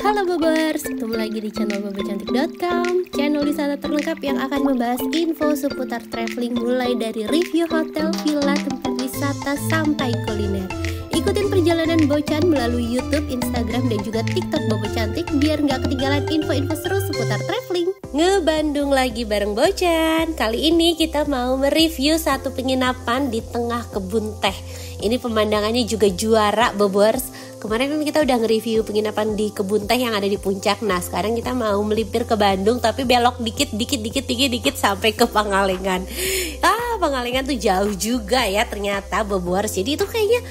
Halo Bobers, ketemu lagi di channel bobocantik.com, channel wisata terlengkap yang akan membahas info seputar traveling mulai dari review hotel, villa, tempat wisata sampai kuliner. Ikutin perjalanan Bocan melalui YouTube, Instagram, dan juga TikTok Bobo Cantik biar nggak ketinggalan info-info seru seputar traveling. Ngebandung lagi bareng Bocan. Kali ini kita mau mereview satu penginapan di tengah kebun teh. Ini pemandangannya juga juara Bobers. Kemarin kan kita udah nge-review penginapan di kebun teh yang ada di puncak. Nah sekarang kita mau melipir ke Bandung tapi belok dikit sampai ke Pangalengan. Pangalengan tuh jauh juga ya ternyata Bobers. Jadi itu kayaknya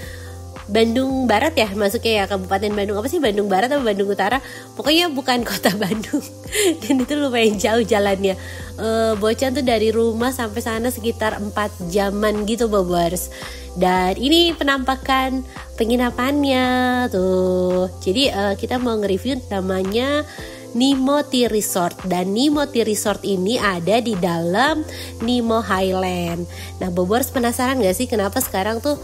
Bandung Barat ya, masuknya ya, Kabupaten Bandung. Apa sih, Bandung Barat atau Bandung Utara? Pokoknya bukan kota Bandung. Dan itu lumayan jauh jalannya. Bocan tuh dari rumah sampai sana sekitar 4 jaman gitu Bobers. Dan ini penampakan penginapannya tuh. Jadi kita mau nge-review namanya Nimo Tea Resort. Dan Nimo Tea Resort ini ada di dalam Nimo Highland. Nah Bobers penasaran gak sih kenapa sekarang tuh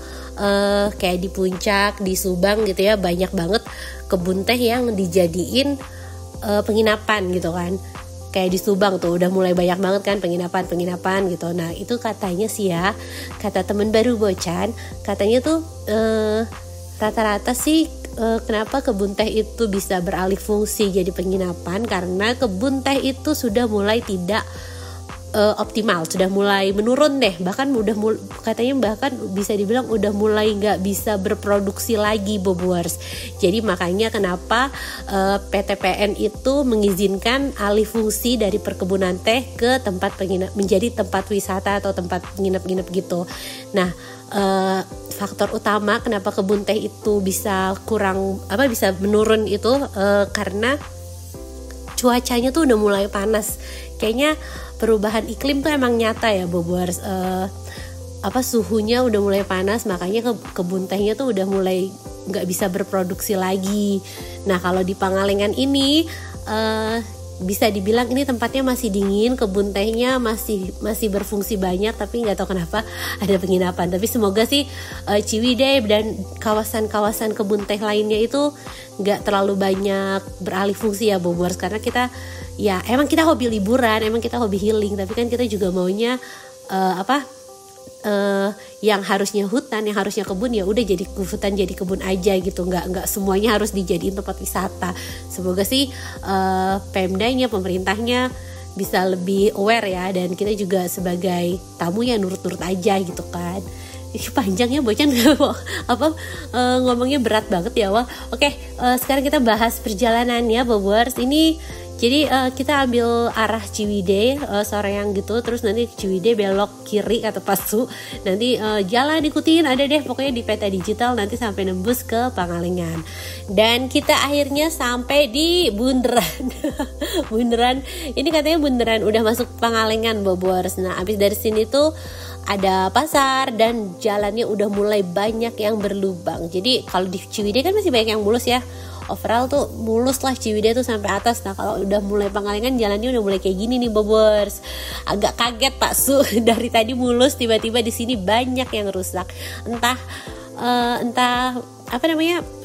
kayak di puncak, di Subang gitu ya, banyak banget kebun teh yang dijadiin penginapan gitu kan. Kayak di Subang tuh udah mulai banyak banget kan penginapan gitu. Nah itu katanya sih ya, kata temen baru Bocan, katanya tuh rata-rata sih kenapa kebun teh itu bisa beralih fungsi jadi penginapan, karena kebun teh itu sudah mulai tidak optimal, sudah mulai menurun deh, katanya bahkan bisa dibilang udah mulai nggak bisa berproduksi lagi Bobers. Jadi makanya kenapa PTPN itu mengizinkan alih fungsi dari perkebunan teh ke tempat menjadi tempat wisata atau tempat nginep gitu. Nah faktor utama kenapa kebun teh itu bisa bisa menurun itu karena cuacanya tuh udah mulai panas. Kayaknya perubahan iklim tuh emang nyata ya Bobers. Suhunya udah mulai panas, makanya kebun tehnya tuh udah mulai nggak bisa berproduksi lagi. Nah kalau di Pangalengan ini bisa dibilang ini tempatnya masih dingin, kebun tehnya masih berfungsi banyak, tapi nggak tahu kenapa ada penginapan. Tapi semoga sih Ciwidey dan kawasan-kawasan kebun teh lainnya itu nggak terlalu banyak beralih fungsi ya Bobers, karena kita emang kita hobi liburan, emang kita hobi healing, tapi kan kita juga maunya yang harusnya hutan, yang harusnya kebun ya udah jadi hutan, jadi kebun aja gitu, nggak semuanya harus dijadiin tempat wisata. Semoga sih Pemdanya, pemerintahnya bisa lebih aware ya, dan kita juga sebagai tamu ya nurut-nurut aja gitu kan. Panjangnya Bocan ngomongnya berat banget ya Wah. Oke, sekarang kita bahas perjalanannya Bobers. Ini jadi kita ambil arah Ciwidey Soreang gitu, terus nanti Ciwidey belok kiri atau pasu, nanti jalan ikutin ada deh pokoknya di peta digital, nanti sampai nembus ke Pangalengan. Dan kita akhirnya sampai di Bundaran. Bundaran ini katanya bundaran udah masuk Pangalengan Bobers. Nah abis dari sini tuh ada pasar dan jalannya udah mulai banyak yang berlubang. Jadi kalau di Ciwidey kan masih banyak yang mulus ya, overall tuh mulus lah Ciwidey tuh sampai atas. Nah kalau udah mulai Pangalengan jalannya udah mulai kayak gini nih Bobers. Agak kaget Pak Su, dari tadi mulus tiba-tiba di sini banyak yang rusak. Entah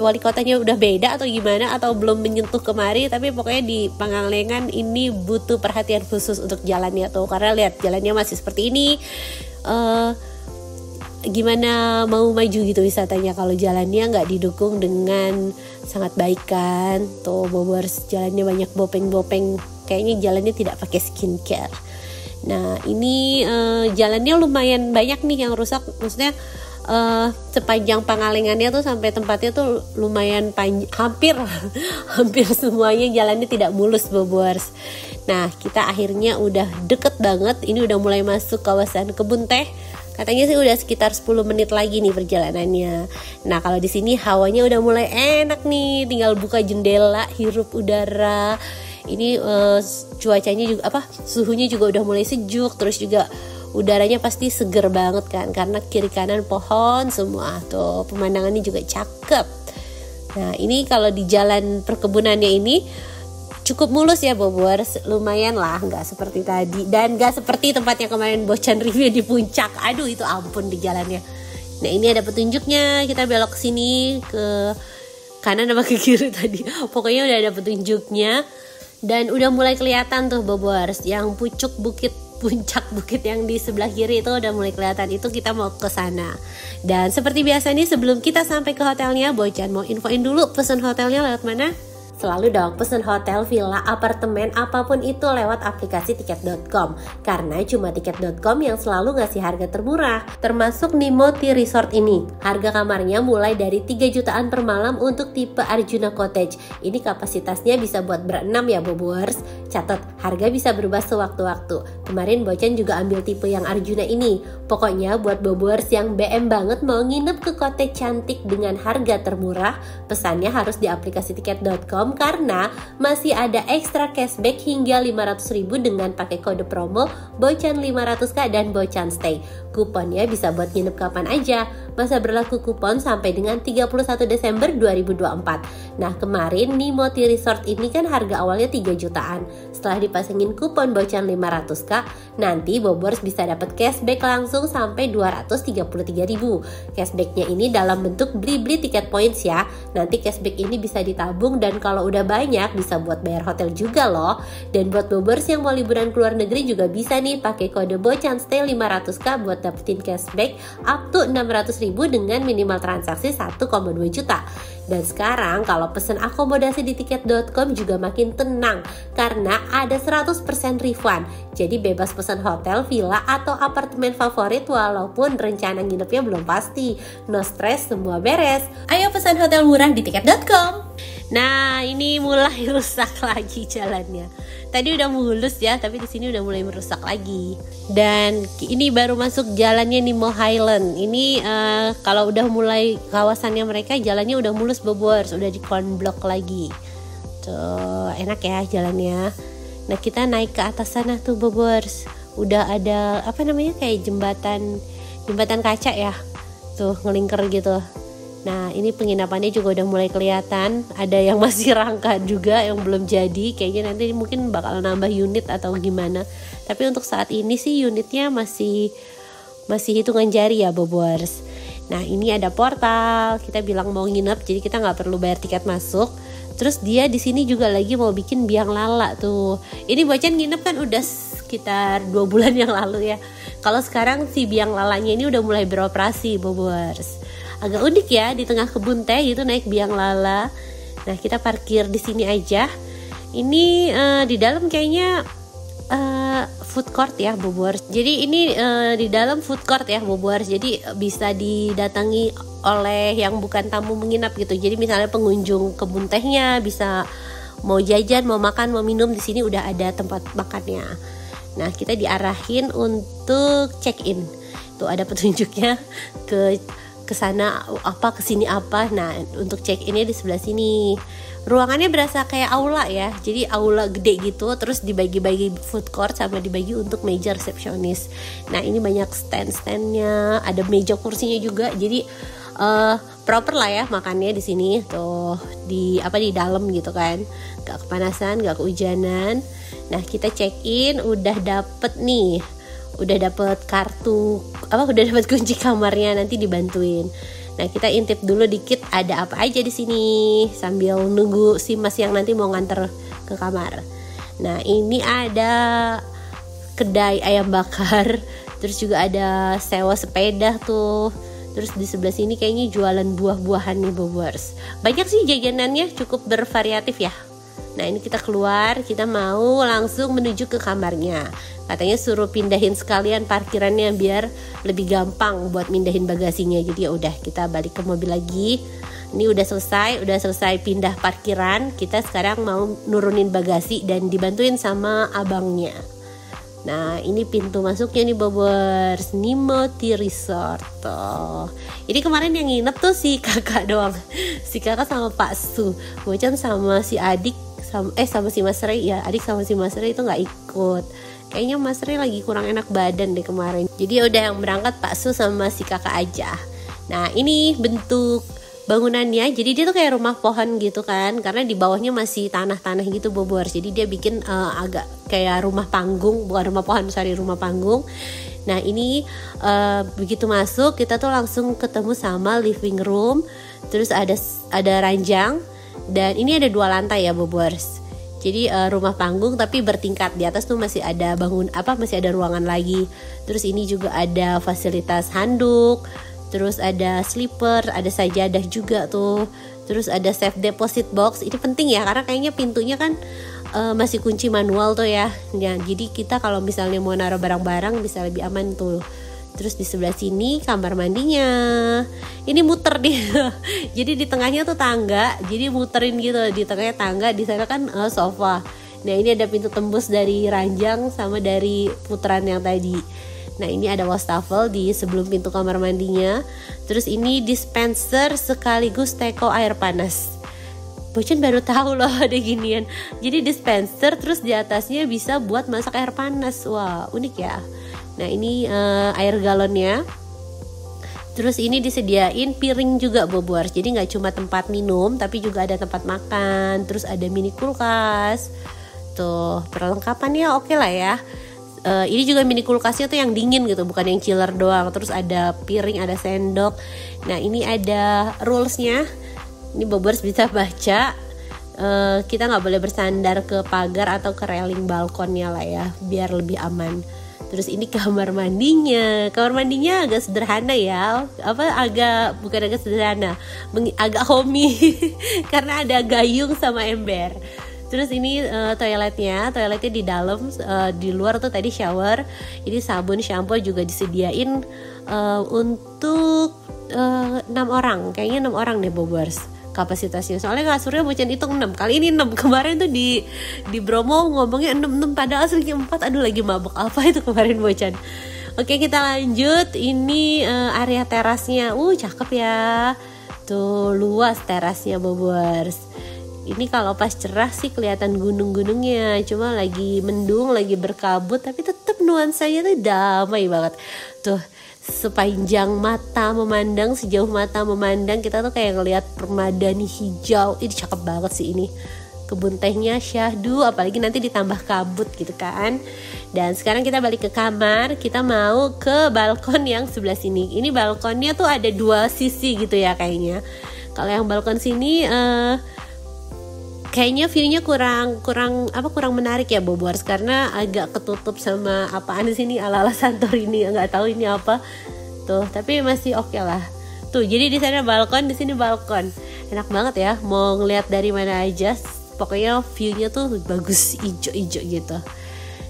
wali kotanya udah beda atau gimana, atau belum menyentuh kemari, tapi pokoknya di Pangalengan ini butuh perhatian khusus untuk jalannya tuh, karena lihat jalannya masih seperti ini. Gimana mau maju gitu wisatanya kalau jalannya nggak didukung dengan sangat baik kan tuh Bobers. Jalannya banyak bopeng-bopeng, kayaknya jalannya tidak pakai skincare. Nah ini jalannya lumayan banyak nih yang rusak, maksudnya sepanjang Pangalengannya tuh sampai tempatnya tuh lumayan hampir semuanya jalannya tidak mulus Bobers. Nah kita akhirnya udah deket banget, ini udah mulai masuk kawasan kebun teh. Katanya sih udah sekitar 10 menit lagi nih perjalanannya. Nah kalau di sini hawanya udah mulai enak nih, tinggal buka jendela, hirup udara. Ini cuacanya juga suhunya juga udah mulai sejuk, terus juga udaranya pasti seger banget kan, karena kiri kanan pohon semua tuh, pemandangannya juga cakep. Nah ini kalau di jalan perkebunannya ini cukup mulus ya Bobers, lumayan lah, nggak seperti tadi dan nggak seperti tempat yang kemarin Bocan review di puncak. Aduh itu ampun di jalannya. Nah ini ada petunjuknya, kita belok sini ke kanan apa ke kiri tadi. Pokoknya udah ada petunjuknya dan udah mulai kelihatan tuh Bobors, yang puncak bukit yang di sebelah kiri itu udah mulai kelihatan. Itu kita mau ke sana. Dan seperti biasa nih, sebelum kita sampai ke hotelnya, Bocan mau infoin dulu pesan hotelnya lewat mana? Selalu dong pesen hotel, villa, apartemen, apapun itu lewat aplikasi tiket.com. Karena cuma tiket.com yang selalu ngasih harga termurah. Termasuk Nimoti Resort ini. Harga kamarnya mulai dari 3 jutaan per malam untuk tipe Arjuna Cottage. Ini kapasitasnya bisa buat berenam ya Bobors. Catat, harga bisa berubah sewaktu-waktu. Kemarin Bocan juga ambil tipe yang Arjuna ini. Pokoknya buat Bobors yang BM banget mau nginep ke cottage cantik dengan harga termurah, pesannya harus di aplikasi tiket.com karena masih ada ekstra cashback hingga 500.000 dengan pakai kode promo Bocan500k dan Bocan Stay. Kuponnya bisa buat nginep kapan aja. Masa berlaku kupon sampai dengan 31 Desember 2024. Nah, kemarin Nimoti Resort ini kan harga awalnya 3 jutaan. Setelah dipasangin kupon Bocan500k, nanti Bobors bisa dapat cashback langsung sampai 233.000. Cashbacknya ini dalam bentuk beli tiket points ya. Nanti cashback ini bisa ditabung dan kalau udah banyak bisa buat bayar hotel juga loh. Dan buat Bobors yang mau liburan ke luar negeri juga bisa nih pakai kode Bocan Stay 500k buat dapetin cashback up to 600.000 dengan minimal transaksi 1,2 juta. Dan sekarang kalau pesen akomodasi di tiket.com juga makin tenang karena ada 100% refund. Jadi bebas pesan hotel, villa atau apartemen favorit walaupun rencana nginepnya belum pasti. No stress, semua beres. Ayo pesan hotel murah di tiket.com. Nah, ini mulai rusak lagi jalannya. Tadi udah mulus ya, tapi di sini udah mulai merusak lagi. Dan ini baru masuk jalannya Nemo Highland. Ini kalau udah mulai kawasannya mereka, jalannya udah mulus Bobors, udah di konblok lagi. Tuh, enak ya jalannya. Nah, kita naik ke atas sana tuh Bobors. Udah ada apa namanya kayak jembatan kaca ya. Tuh, ngelingker gitu. Nah, ini penginapannya juga udah mulai kelihatan. Ada yang masih rangka juga, yang belum jadi. Kayaknya nanti mungkin bakal nambah unit atau gimana. Tapi untuk saat ini sih unitnya masih hitungan jari ya Bobors. Nah, ini ada portal. Kita bilang mau nginep, jadi kita nggak perlu bayar tiket masuk. Terus dia di sini juga lagi mau bikin biang lala tuh. Ini Bocan nginep kan udah sekitar 2 bulan yang lalu ya. Kalau sekarang si biang lalanya ini udah mulai beroperasi Bobors. Agak unik ya, di tengah kebun teh gitu naik biang lala. Nah, kita parkir di sini aja. Ini di dalam kayaknya food court ya Bobors. Jadi ini di dalam food court ya Bobors. Jadi bisa didatangi oleh yang bukan tamu menginap gitu. Jadi misalnya pengunjung kebun tehnya bisa mau jajan, mau makan, mau minum, di sini udah ada tempat makannya. Nah, kita diarahin untuk check in. Tuh ada petunjuknya ke sana apa, ke sini apa. Nah, untuk check innya di sebelah sini. Ruangannya berasa kayak aula ya. Jadi aula gede gitu, terus dibagi-bagi food court sama dibagi untuk meja resepsionis. Nah, ini banyak stand-standnya, ada meja kursinya juga. Jadi proper lah ya makannya di sini tuh di dalam gitu kan. Gak kepanasan, gak kehujanan. Nah, kita check in udah dapet kartu udah dapet kunci kamarnya, nanti dibantuin. Nah, kita intip dulu dikit ada apa aja di sini sambil nunggu si Mas yang nanti mau nganter ke kamar. Nah, ini ada kedai ayam bakar, terus juga ada sewa sepeda tuh. Terus di sebelah sini kayaknya jualan buah-buahan nih Bobors. Banyak sih jajanannya, cukup bervariatif ya. Nah, ini kita keluar, kita mau langsung menuju ke kamarnya. Katanya suruh pindahin sekalian parkirannya biar lebih gampang buat mindahin bagasinya. Jadi ya udah, kita balik ke mobil lagi. Ini udah selesai pindah parkiran. Kita sekarang mau nurunin bagasi dan dibantuin sama abangnya. Nah, ini pintu masuknya nih Bobors, Nimoti Resort tuh. Ini kemarin yang nginep tuh si kakak doang. Si kakak sama Pak Su. Bocan sama si adik sama si Mas Rey ya. Adik sama si Mas Rey itu gak ikut. Kayaknya Mas Rey lagi kurang enak badan deh kemarin. Jadi udah yang berangkat Pak Su sama si kakak aja. Nah, ini bentuk bangunannya, jadi dia tuh kayak rumah pohon gitu kan, karena di bawahnya masih tanah-tanah gitu Bobors. Jadi dia bikin agak kayak rumah panggung, bukan rumah pohon, rumah panggung. Nah, ini begitu masuk kita tuh langsung ketemu sama living room. Terus ada ranjang, dan ini ada 2 lantai ya Bobers. Jadi rumah panggung tapi bertingkat. Di atas tuh masih ada masih ada ruangan lagi. Terus ini juga ada fasilitas handuk, terus ada slipper, ada sajadah juga tuh. Terus ada safe deposit box. Ini penting ya, karena kayaknya pintunya kan masih kunci manual tuh ya. Jadi kita kalau misalnya mau naruh barang-barang bisa lebih aman tuh. Terus di sebelah sini kamar mandinya. Ini muter dia. Jadi di tengahnya tuh tangga. Jadi muterin gitu. Di tengahnya tangga, di sana kan sofa. Nah ini ada pintu tembus dari ranjang sama dari putaran yang tadi. Nah ini ada wastafel di sebelum pintu kamar mandinya. Terus ini dispenser sekaligus teko air panas. Bocan baru tahu loh ada ginian. Jadi dispenser terus di atasnya bisa buat masak air panas. Wah unik ya. Nah ini air galonnya. Terus ini disediain piring juga Bobers. Jadi gak cuma tempat minum, tapi juga ada tempat makan. Terus ada mini kulkas. Tuh perlengkapannya oke lah ya. Ini juga mini kulkasnya tuh yang dingin gitu, bukan yang chiller doang. Terus ada piring, ada sendok. Nah ini ada rulesnya. Ini Bobers bisa baca. Kita gak boleh bersandar ke pagar atau ke railing balkonnya lah ya, biar lebih aman. Terus ini kamar mandinya. Kamar mandinya agak sederhana ya. Bukan agak sederhana, agak homey karena ada gayung sama ember. Terus ini toiletnya di dalam, di luar tuh tadi shower. Ini sabun, shampoo juga disediain untuk 6 orang. Kayaknya 6 orang deh Bobers kapasitasnya. Soalnya kasurnya Bocan hitung 6. Kali ini 6. Kemarin tuh di Bromo ngomongnya 6 padahal aslinya 4. Aduh lagi mabuk apa itu kemarin Bocan. Oke kita lanjut. Ini area terasnya. Cakep ya. Tuh luas terasnya Bobers. Ini kalau pas cerah sih kelihatan gunung-gunungnya. Cuma lagi mendung, lagi berkabut, tapi tetap nuansanya tuh damai banget. Tuh sepanjang mata memandang, sejauh mata memandang, kita tuh kayak ngelihat permadani hijau. Ini cakep banget sih ini. Kebun tehnya syahdu, apalagi nanti ditambah kabut gitu kan. Dan sekarang kita balik ke kamar. Kita mau ke balkon yang sebelah sini. Ini balkonnya tuh ada 2 sisi gitu ya kayaknya. Kalau yang balkon sini kayaknya view-nya kurang menarik ya Bobers, karena agak ketutup sama apaan di sini ala-ala Santorini, nggak tahu ini apa tuh, tapi masih oke lah. Tuh jadi di sana balkon, di sini balkon, enak banget ya, mau ngeliat dari mana aja, pokoknya view-nya tuh bagus, ijo-ijo gitu.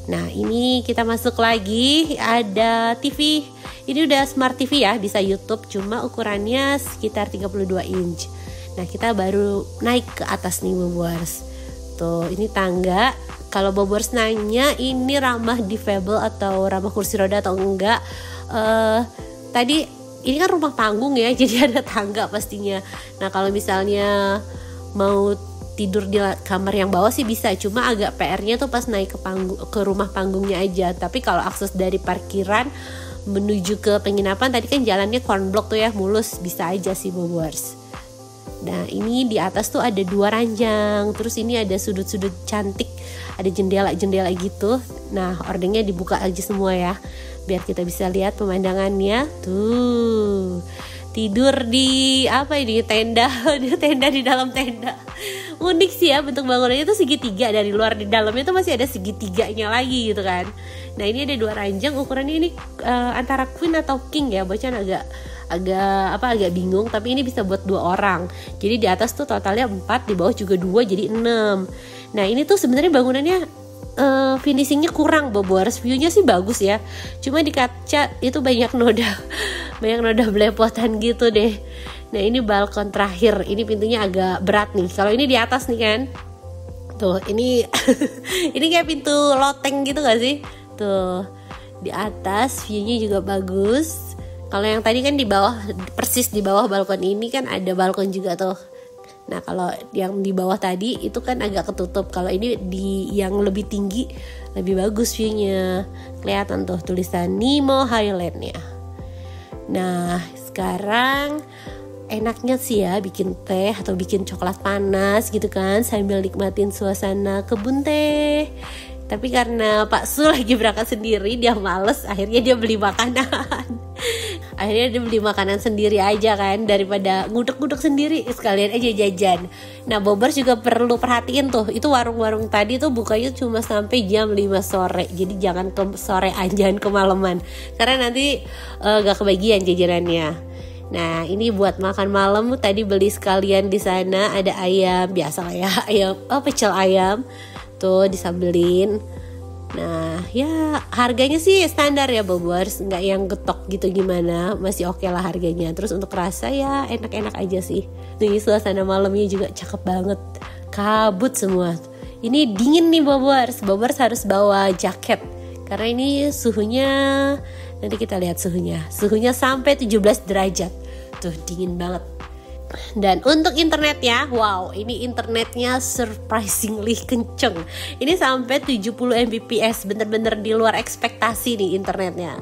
Nah ini kita masuk lagi, ada TV. Ini udah smart TV ya, bisa YouTube, cuma ukurannya sekitar 32 inch. Nah kita baru naik ke atas nih Bobers. Tuh ini tangga. Kalau Bobers nanya ini ramah difabel atau ramah kursi roda atau enggak, tadi ini kan rumah panggung ya, jadi ada tangga pastinya. Nah kalau misalnya mau tidur di kamar yang bawah sih bisa, cuma agak PR-nya tuh pas naik ke rumah panggungnya aja. Tapi kalau akses dari parkiran menuju ke penginapan tadi kan jalannya cornblock tuh ya, mulus, bisa aja sih Bobers. Nah ini di atas tuh ada 2 ranjang. Terus ini ada sudut-sudut cantik, ada jendela-jendela gitu. Nah ordengnya dibuka aja semua ya, biar kita bisa lihat pemandangannya. Tuh tidur di tenda. Tenda di dalam tenda. Unik sih ya, bentuk bangunannya tuh segitiga, dari luar di dalamnya tuh masih ada segitiganya lagi gitu kan. Nah ini ada 2 ranjang, ukurannya ini antara queen atau king ya, Bocan agak bingung, tapi ini bisa buat 2 orang. Jadi di atas tuh totalnya 4, di bawah juga 2, jadi 6. Nah ini tuh sebenarnya bangunannya finishingnya kurang Bobers, view-nya sih bagus ya, cuma di kaca itu banyak noda belepotan gitu deh. Nah ini balkon terakhir, ini pintunya agak berat nih. Kalau ini di atas nih kan, tuh ini ini kayak pintu loteng gitu gak sih? Tuh di atas view-nya juga bagus. Kalau yang tadi kan di bawah, persis di bawah balkon ini kan ada balkon juga tuh. Nah kalau yang di bawah tadi itu kan agak ketutup. Kalau ini di yang lebih tinggi lebih bagus view-nya. Kelihatan tuh tulisan Nemo Highland-nya. Nah sekarang enaknya sih ya bikin teh atau bikin coklat panas gitu kan, sambil nikmatin suasana kebun teh. Tapi karena Pak Su lagi berangkat sendiri, dia males, akhirnya dia beli makanan. Akhirnya dia beli makanan sendiri aja kan, daripada ngudek-ngudek sendiri, sekalian aja jajan. Nah Bobers juga perlu perhatiin tuh, itu warung-warung tadi tuh bukanya cuma sampai jam 5 sore. Jadi jangan ke sore, jangan kemalaman, karena nanti gak kebagian jajanannya. Nah ini buat makan malam tadi beli sekalian di sana, ada ayam biasa lah ya, ayam pecel ayam tuh disambelin. Nah ya harganya sih standar ya Bobers, nggak yang getok gitu gimana, masih oke lah harganya. Terus untuk rasa ya enak-enak aja sih. Nih suasana malamnya juga cakep banget, kabut semua. Ini dingin nih Bobers harus bawa jaket karena ini suhunya, nanti kita lihat suhunya sampai 17 derajat tuh, dingin banget. Dan untuk internetnya, wow, ini internetnya surprisingly kenceng. Ini sampai 70 Mbps, bener-bener di luar ekspektasi nih internetnya.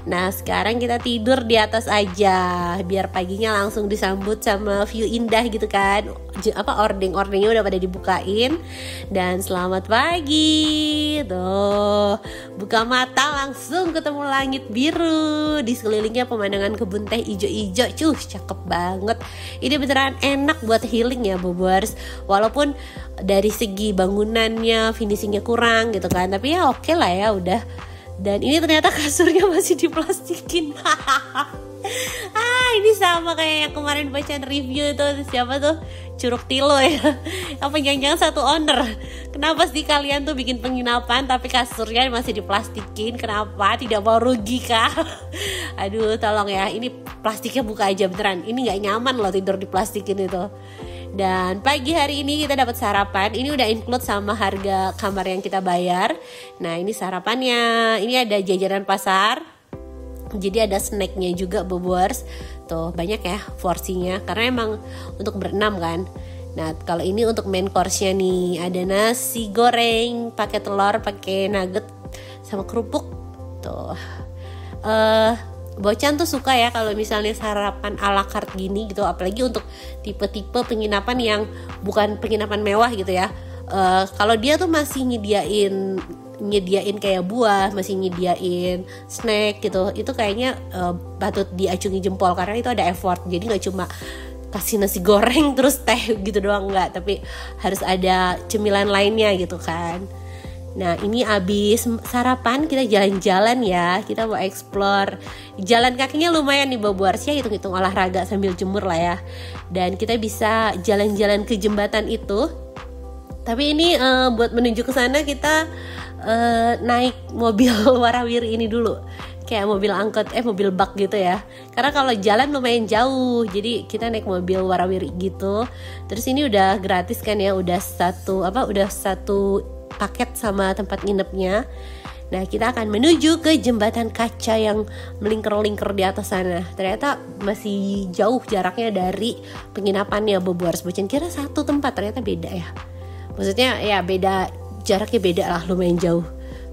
Nah sekarang kita tidur di atas aja, biar paginya langsung disambut sama view indah gitu kan. Ordeng-ordengnya udah pada dibukain. Dan selamat pagi. Tuh, buka mata langsung ketemu langit biru. Di sekelilingnya pemandangan kebun teh ijo-ijo. Cakep banget. Ini beneran enak buat healing ya Bobers. Walaupun dari segi bangunannya, finishingnya kurang gitu kan, tapi ya oke lah ya udah. Dan ini ternyata kasurnya masih diplastikin. Ini sama kayak yang kemarin bacaan review tuh, siapa tuh, Curug Tilo ya. Apa jangan-jangan satu owner? Kenapa sih kalian tuh bikin penginapan tapi kasurnya masih diplastikin? Kenapa? Tidak mau rugi kah? Aduh tolong ya, ini plastiknya buka aja beneran. Ini gak nyaman loh tidur diplastikin itu. Dan pagi hari ini kita dapat sarapan. Ini udah include sama harga kamar yang kita bayar. Nah ini sarapannya. Ini ada jajanan pasar, jadi ada snacknya juga Bobers. Tuh banyak ya porsinya, karena emang untuk berenam kan. Nah kalau ini untuk main course-nya nih, ada nasi goreng pakai telur, pakai nugget sama kerupuk. Tuh Bocan tuh suka ya kalau misalnya sarapan ala carte gini gitu, apalagi untuk tipe-tipe penginapan yang bukan penginapan mewah gitu ya. Kalau dia tuh masih nyediain kayak buah, masih nyediain snack gitu, itu kayaknya patut diacungi jempol karena itu ada effort. Jadi nggak cuma kasih nasi goreng terus teh gitu doang, nggak, tapi harus ada cemilan lainnya gitu kan. Nah ini abis sarapan kita jalan-jalan ya, kita mau explore. Jalan kakinya lumayan nih Bobers ya, hitung-hitung olahraga sambil jemur lah ya. Dan kita bisa jalan-jalan ke jembatan itu. Tapi ini buat menuju ke sana kita naik mobil warawiri ini dulu, kayak mobil angkot, mobil bak gitu ya. Karena kalau jalan lumayan jauh, jadi kita naik mobil warawiri gitu. Terus ini udah gratis kan ya, udah satu paket sama tempat nginepnya. Nah kita akan menuju ke jembatan kaca yang melingkar-lingkar di atas sana. Ternyata masih jauh jaraknya dari penginapannya Bobers. Bocan kira satu tempat, ternyata beda ya. Maksudnya ya beda, jaraknya beda lah, lumayan jauh.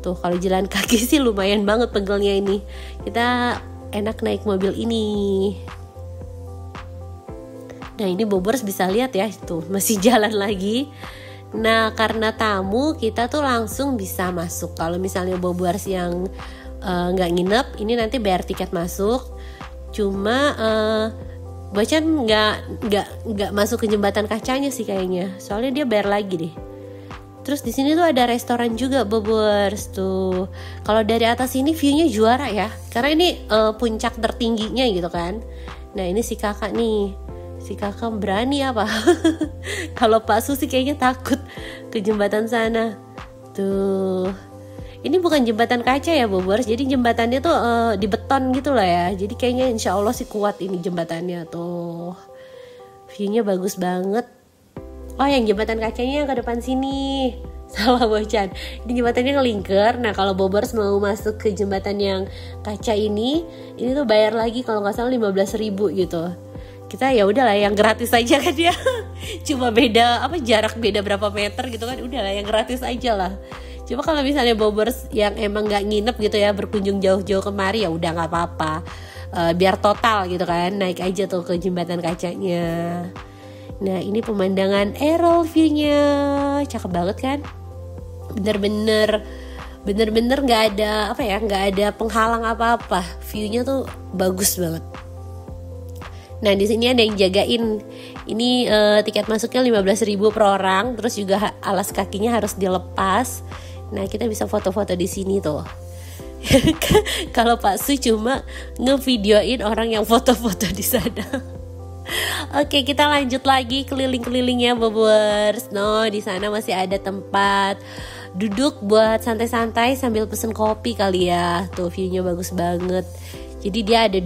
Tuh kalau jalan kaki sih lumayan banget pegelnya ini. Kita enak naik mobil ini. Nah ini Bobers bisa lihat ya, itu masih jalan lagi. Nah karena tamu kita tuh langsung bisa masuk. Kalau misalnya Bobers yang nggak nginep, ini nanti bayar tiket masuk. Cuma Bocan nggak masuk ke jembatan kacanya sih kayaknya. Soalnya dia bayar lagi deh. Terus di sini tuh ada restoran juga Bobers tuh. Kalau dari atas ini view-nya juara ya. Karena ini puncak tertingginya gitu kan. Nah ini si kakak nih. Si kakak berani apa? Kalau Pak Su sih kayaknya takut ke jembatan sana. Tuh. Ini bukan jembatan kaca ya Bobers. Jadi jembatannya tuh di beton gitu lah ya. Jadi kayaknya insya Allah sih kuat ini jembatannya tuh. View-nya bagus banget. Oh yang jembatan kacanya yang ke depan sini. Salah Bocan. Ini jembatannya ngelingker. Nah kalau Bobers mau masuk ke jembatan yang kaca ini tuh bayar lagi kalau nggak salah 15.000 gitu. Kita ya udahlah yang gratis aja kan ya. Cuma beda jarak beda berapa meter gitu kan, udahlah yang gratis aja lah. Cuma kalau misalnya Bobers yang emang nggak nginep gitu ya, berkunjung jauh-jauh kemari, ya udah nggak apa-apa. Biar total gitu kan, naik aja tuh ke jembatan kacanya. Nah ini pemandangan aerial view-nya, cakep banget kan. Bener-bener bener-bener nggak ada nggak ada penghalang apa-apa, viewnya tuh bagus banget. Nah di sini ada yang jagain. Ini tiket masuknya 15.000 per orang, terus juga alas kakinya harus dilepas. Nah kita bisa foto-foto di sini tuh. Kalau Pak Su cuma ngevideoin orang yang foto-foto di sana. Oke, kita lanjut lagi keliling-kelilingnya Bobers. No, di sana masih ada tempat duduk buat santai-santai sambil pesen kopi kali ya. Tuh viewnya bagus banget. Jadi dia ada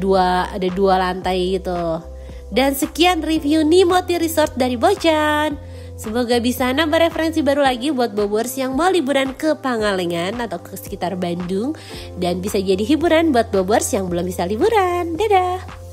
dua lantai gitu. Dan sekian review Nimoti Resort dari Bocan. Semoga bisa nambah referensi baru lagi buat Bobers yang mau liburan ke Pangalengan atau ke sekitar Bandung. Dan bisa jadi hiburan buat Bobers yang belum bisa liburan. Dadah!